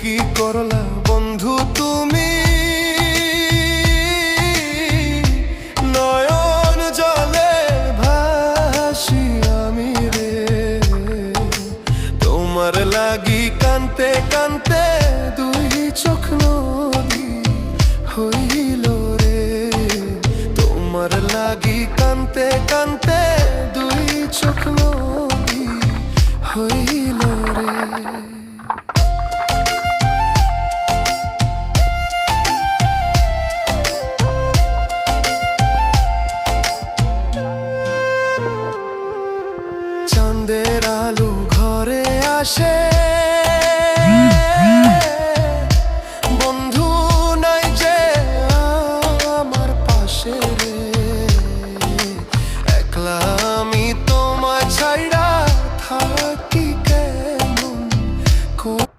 কি করলা বন্ধু তুমি, নয়ন জলে ভাসি আমি রে। তোমার লাগি কানতে কানতে দুই চোখ নদী হইল রে। তোমার লাগি কানতে কানতে দুই চোখ নদী হইল রে। চাঁদের আলো ঘরে আসে, বন্ধু নাই যে আমার পাশে রে। একলা আমি তোমায় ছাইড়া থাকি কেমন করে।